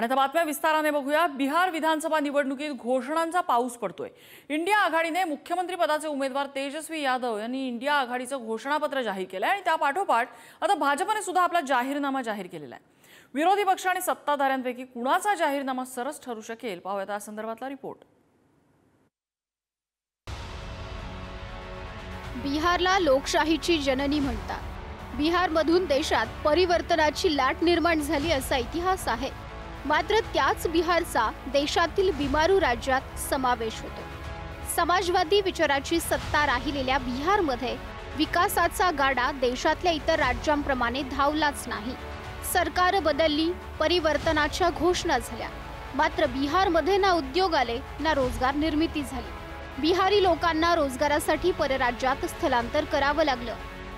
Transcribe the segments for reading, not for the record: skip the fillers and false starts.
आणि आता बातम्या विस्ताराने बघूया। बिहार विधानसभा निवडणुकीत घोषणांचा पाऊस पडतोय। इंडिया आघाडीने मुख्यमंत्री पदाचे उमेदवार तेजस्वी यादव यांनी इंडिया आघाडीचं घोषणापत्र जाहीर केलंय आणि त्या पाठोपाठ आता भाजपने सुद्धा आपला जाहीरनामा जाहीर केलेला आहे। विरोधी पक्ष आणि सत्ताधाऱ्यांपैकी कुणाचा जाहीरनामा सरस ठरू शकेल, पाहूयात या संदर्भातला रिपोर्ट। बिहारला लोकशाहीची जननी म्हणतात। बिहारमधून देशात परिवर्तनाची लाट निर्माण झाली असा इतिहास आहे। मात्र त्याच बिहारचा देशातील बिमारू राज्यात समावेश होतो। समाजवादी विचाराची सत्ता राहिलेल्या बिहारमध्ये विकासाचा गाडा देशातल्या इतर राज्यांप्रमाणे धावलाच नाही। सरकार बदलली, परिवर्तनाच्या घोषणा झाल्या, मात्र बिहारमध्ये ना उद्योग आले ना रोजगार निर्मिती झाली। बिहारी लोकांना रोजगारासाठी परराज्यात स्थलांतर करावं लागलं।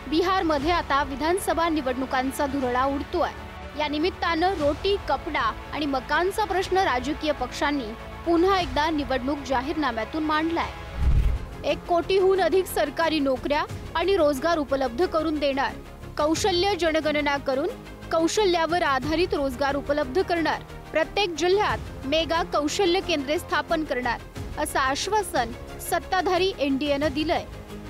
बिहारमध्ये आता विधानसभा निवडणुकांचा धुरळा उडतोय। या निमित्तानं रोटी, कपडा आणि मकानचा प्रश्न राजकीय पक्षांनी पुन्हा एकदा निवडणूक जाहीरनाम्यातून मांडलाय। 1 कोटीहून अधिक सरकारी नोकऱ्या आणि रोजगार उपलब्ध करून देणार, कौशल्य जनगणना करून कौशल्यावर आधारित रोजगार उपलब्ध करणार, प्रत्येक जिल्ह्यात मेगा कौशल्य केंद्रे स्थापन करणार असं आश्वासन सत्ताधारी एनडीएनं दिलंय।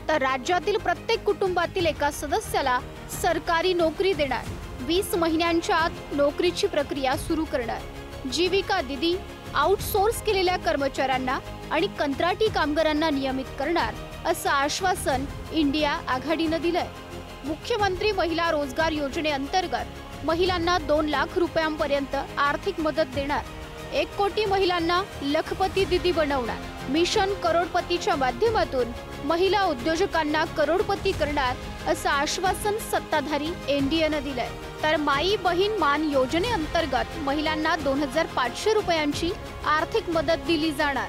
तर राज्यातील प्रत्येक कुटुंबातील एका सदस्याला सरकारी नोकरी देणार, 20 महिन्यांच्या आत नोकरीची प्रक्रिया सुरू करणार, जीविका दीदी, आउटसोर्स केलेल्या कर्मचाऱ्यांना आणि कंत्राटी कामगारांना नियमित करणार असं आश्वासन इंडिया आघाडीनं दिलंय। मुख्यमंत्री महिला रोजगार योजनेअंतर्गत महिलांना 2 लाख रुपयांपर्यंत आर्थिक मदत देणार, 1 कोटी महिलांना लखपती दीदी बनवणार, मिशन करोडपतीच्या माध्यमातून महिला उद्योजकांना करोडपती करणार असं आश्वासन सत्ताधारी एनडीएनं दिलंय। तर माई बहीण मान योजनेअंतर्गत महिलांना 2500 रुपयांची आर्थिक मदत दिली जाणार,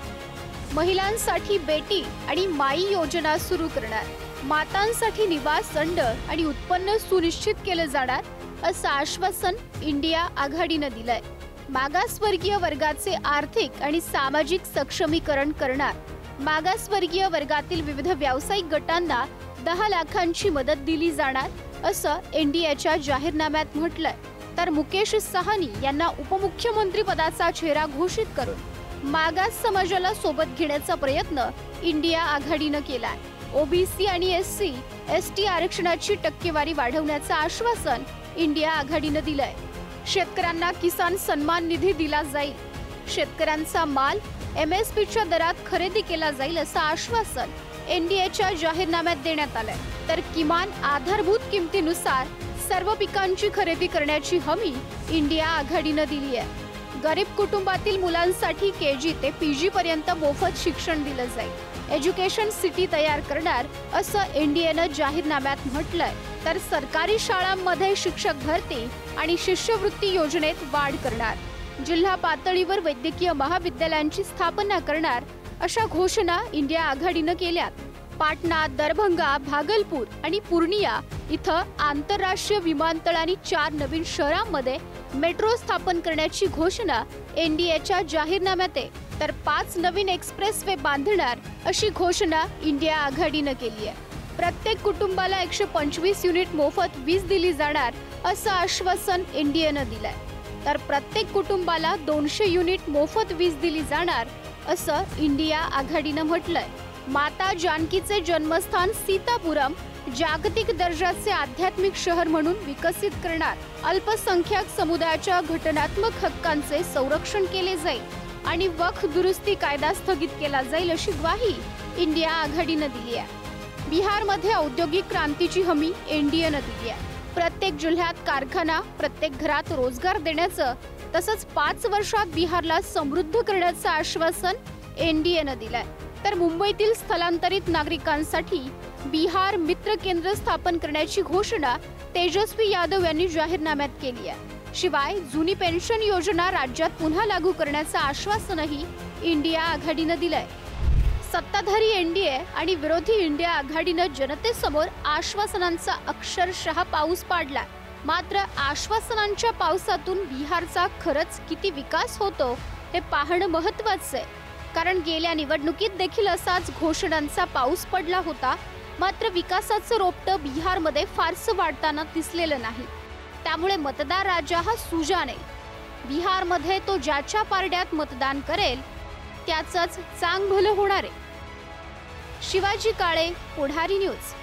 महिलांसाठी बेटी आणि माई योजना सुरू करणार, मातांसाठी निवास, अंड आणि उत्पन्न सुनिश्चित केलं जाणार असं आश्वासन इंडिया आघाडीनं दिलंय। मागासवर्गीय वर्गाचे आर्थिक आणि सामाजिक सक्षमीकरण करणार, मागासवर्गीय वर्गातील विविध व्यावसायिक गटांना 10 लाखांची मदत दिली जाणार असं एनडीएच्या जाहीरनाम्यात म्हटलंय। तर मुकेश साहनी यांना उपमुख्यमंत्री पदाचा चेहरा घोषित करून मागास समाजाला सोबत घेण्याचा प्रयत्न इंडिया आघाडीनं केलाय। ओबीसी आणि एससी, एसटी आरक्षणाची टक्केवारी वाढवण्याचं आश्वासन इंडिया आघाडीनं दिलंय। शेतकऱ्यांना किसान सन्मान निधी दिला जाईल, शेतकऱ्यांचा माल एमएसपीच्या दरात खरेदी केला जाईल असं आश्वासन एनडीएच्या जाहीरनाम्यात देण्यात आलंय। तर किमान आधारभूत किमतीनुसार सर्व पिकांची खरेदी करण्याची हमी इंडिया आघाडीनं दिली आहे। गरीब कुटुंबातील मुलांसाठी केजी ते पीजी पर्यंत मोफत शिक्षण दिलं जाईल, एज्युकेशन सिटी तयार करणार असं एनडीएनं जाहीरनाम्यात म्हटलंय। तर सरकारी शाळांमध्ये शिक्षक भरती आणि शिष्यवृत्ती योजनेत वाढ करणार, जिल्हा पातळीवर वैद्यकीय महाविद्यालयांची स्थापना करणार अशा घोषणा इंडिया आघाडीनं केल्यात। पाटणा, दरभंगा, भागलपूर आणि पूर्णिया इथं आंतरराष्ट्रीय विमानतळ आणि 4 नवीन शहरांमध्ये मेट्रो स्थापन करण्याची घोषणा एनडीएच्या जाहीरनाम्यात आहे। तर 5 नवीन एक्सप्रेसवे बांधणार अशी घोषणा इंडिया आघाडीनं केली आहे। प्रत्येक कुटुंबाला 125 युनिट मोफत वीज दिली जाणार असं आश्वासन एनडीएनं दिलंय। तर प्रत्येक कुटुंबाला 200 युनिट मोफत वीज दिली जाणार असं इंडिया आघाडीनं म्हटलंय। माता जानकीचे जन्मस्थान सीतापुरम जागतिक दर्जाचे आध्यात्मिक शहर म्हणून विकसित करणार, अल्पसंख्याक समुदायाच्या घटनात्मक हक्कांचे संरक्षण केले जाईल आणि वक्फ दुरुस्ती कायदा स्थगित केला जाईल अशी ग्वाही इंडिया आघाडीनं दिली आहे। बिहारमध्ये औद्योगिक क्रांतीची हमी एनडीएनं दिली आहे। प्रत्येक जिल्ह्यात कारखाना, प्रत्येक घरात रोजगार देण्याचं तसंच 5 वर्षात बिहारला समृद्ध करण्याचं आश्वासन एनडीएनं दिलंय। तर मुंबईतील स्थलांतरित नागरिकांसाठी बिहार मित्र केंद्र स्थापन करण्याची घोषणा तेजस्वी यादव यांनी जाहीरनाम्यात केली आहे। शिवाय जुनी पेन्शन योजना राज्यात पुन्हा लागू करण्याचं आश्वासनही इंडिया आघाडीनं दिलंय। सत्ताधारी एनडीए आणि विरोधी इंडिया आघाडीनं जनतेसमोर आश्वासनांचा अक्षरशः पाऊस पाडला। मात्र आश्वासनांच्या पावसातून बिहारचा खरंच किती विकास होतो हे पाहणं महत्त्वाचं आहे। कारण गेल्या निवडणुकीत देखील असाच घोषणांचा पाऊस पडला होता, मात्र विकासाचं रोपटं बिहारमध्ये फारसं वाढताना दिसलेलं नाही। त्यामुळे मतदार राजा हा सुजाण आहे। बिहारमध्ये तो ज्याच्या पारड्यात मतदान करेल त्याचंच चांगभलं होणार आहे। शिवाजी काळे, पुढारी न्यूज।